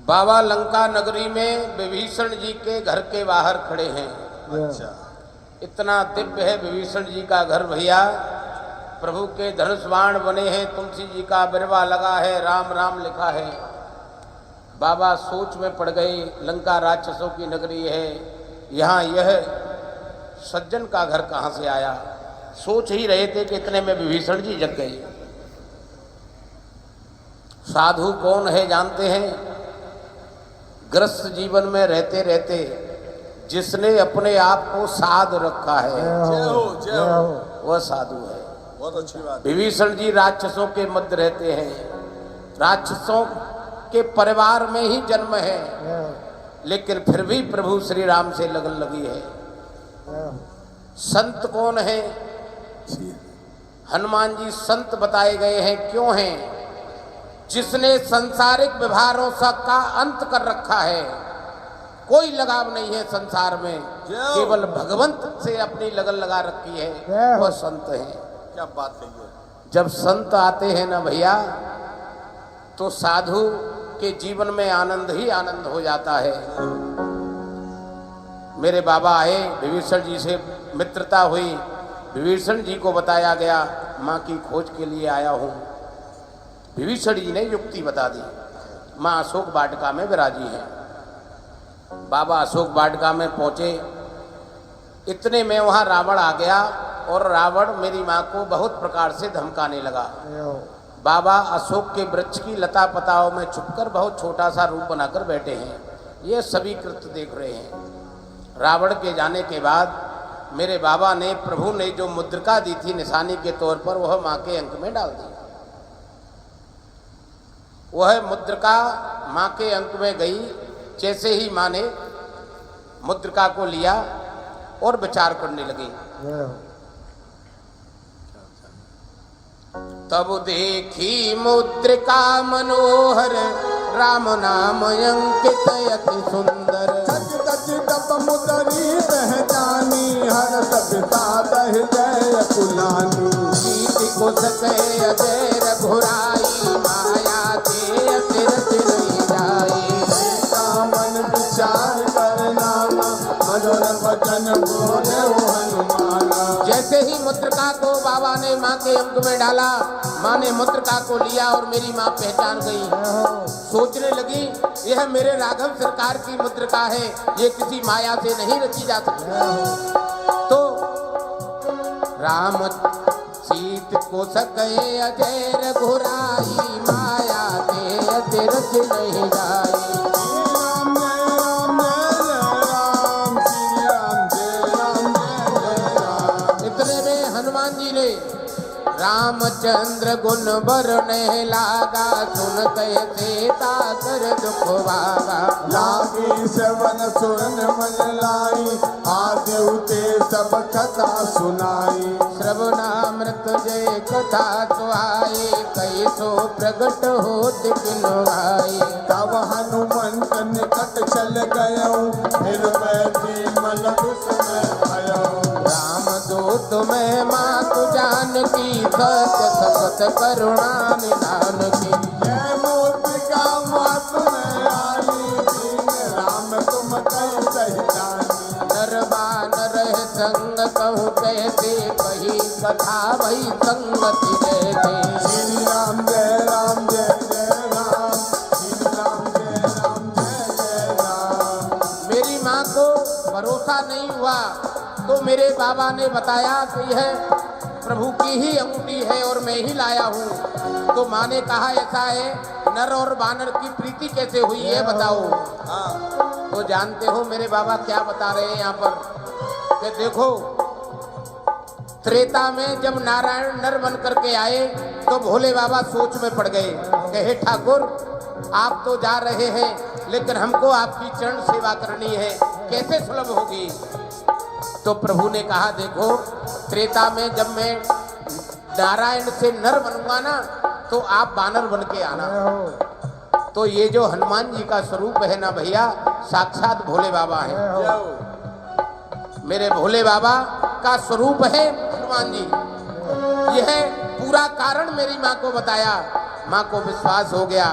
बाबा लंका नगरी में विभीषण जी के घर के बाहर खड़े हैं। अच्छा, इतना दिव्य है विभीषण जी का घर भैया। प्रभु के धनुष बाण बने हैं, तुलसी जी का बिरवा लगा है, राम राम लिखा है। बाबा सोच में पड़ गए, लंका राक्षसों की नगरी है, यहाँ यह सज्जन का घर कहाँ से आया। सोच ही रहे थे कि इतने में विभीषण जी जग गए। साधु कौन है जानते हैं? ग्रस्त जीवन में रहते रहते जिसने अपने आप को साध रखा है, जय हो। वह साधु है। बहुत अच्छी बात। विभीषण जी राक्षसों के मध्य रहते हैं, राक्षसों के परिवार में ही जन्म है, लेकिन फिर भी प्रभु श्री राम से लगन लगी है। संत कौन है? हनुमान जी संत बताए गए हैं। क्यों हैं? जिसने संसारिक व्यवहारों का अंत कर रखा है, कोई लगाव नहीं है संसार में, केवल भगवंत से अपनी लगन लगा रखी है, वह संत है। क्या बात कही है। जब संत आते हैं ना भैया, तो साधु के जीवन में आनंद ही आनंद हो जाता है। मेरे बाबा आए, विभीषण जी से मित्रता हुई, विभीषण जी को बताया गया माँ की खोज के लिए आया हूँ। विभीषण जी ने युक्ति बता दी। माँ अशोक वाटिका में विराजी है। बाबा अशोक वाटिका में पहुँचे, इतने में वहाँ रावण आ गया और रावण मेरी माँ को बहुत प्रकार से धमकाने लगा। बाबा अशोक के वृक्ष की लता पताओं में छुपकर बहुत छोटा सा रूप बनाकर बैठे हैं। ये सभी कृत्य देख रहे हैं। रावण के जाने के बाद मेरे बाबा ने, प्रभु ने जो मुद्रिका दी थी निशानी के तौर पर, वह माँ के अंक में डाल दी। वह मुद्रिका माँ के अंक में गई। जैसे ही माँ ने मुद्रिका को लिया और विचार करने लगी, तब देखी मुद्रिका मनोहर, राम नाम अंकित अति सुंदर। मुदरी पहचानी, हर सभ्यता दह जय कुलानी। कीर्ति को सके अजय रघुराई, माया के अतिरथ नहीं जाई। मन विचार करना, मधुर वचन बोले हनुमान। जैसे ही मुद्रिका को बाबा ने माँ के अंक में डाला, माँ ने मुद्रिका को लिया और मेरी माँ पहचान गई। सोचने लगी, यह मेरे राघव सरकार की मुद्रिका है, ये किसी माया से नहीं रची जा सकती। तो राम सीत को सके अजय रघुराई, माया के अतिरथ नहीं जाई। इतने में हनुमान जी ने रामचंद्र गुण बरने लागा, सुनते सीता कर दुख भागा। लागी श्रवण सुन मन लाई, आदि उते सब कथा सुनाई। श्रवणामृत जय कथा सुहाई, कई सो प्रगट होत किनुआई। तब हनुमंत निकट चल गयो, फिर बैठी मन उसमें भयो। राम दूत में मातु जानकी, सत्य सपथ करुणा निधान की। जय मूर्तिका मात में आई, दीन राम तुम कह सही जानी। नरबान रह संग कहूँ कहते, कही कथा भई संगति कहते। श्री राम जय राम जय जय राम, श्री राम जय राम जय जय राम। मेरी माँ को भरोसा नहीं हुआ, तो मेरे बाबा ने बताया कि यह प्रभु की ही अंगूठी है और मैं ही लाया हूँ। तो माँ ने कहा, ऐसा है, नर और बानर की प्रीति कैसे हुई है बताओ। तो जानते हो मेरे बाबा क्या बता रहे हैं यहाँ पर कि देखो, त्रेता में जब नारायण नर बन करके आए, तो भोले बाबा सोच में पड़ गए कि हे ठाकुर, आप तो जा रहे हैं, लेकिन हमको आपकी चरण सेवा करनी है, कैसे सुलभ होगी। तो प्रभु ने कहा, देखो, त्रेता में जब मैं नारायण से नर बनूंगा ना, तो आप बानर बन के आना। तो ये जो हनुमान जी का स्वरूप है ना भैया, साक्षात भोले बाबा हैं। मेरे भोले बाबा का स्वरूप है हनुमान जी। यह पूरा कारण मेरी माँ को बताया। माँ को विश्वास हो गया।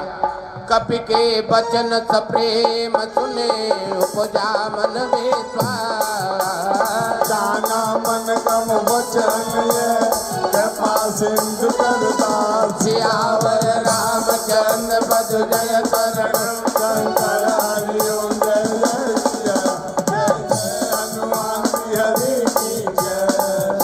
कपि के बचन सप्रेम सुने उपजा मन विश्वास जाना मन कम वचन ये कृपा सिंधु करदास सियावर रामचंद्र पद जय करण शंकर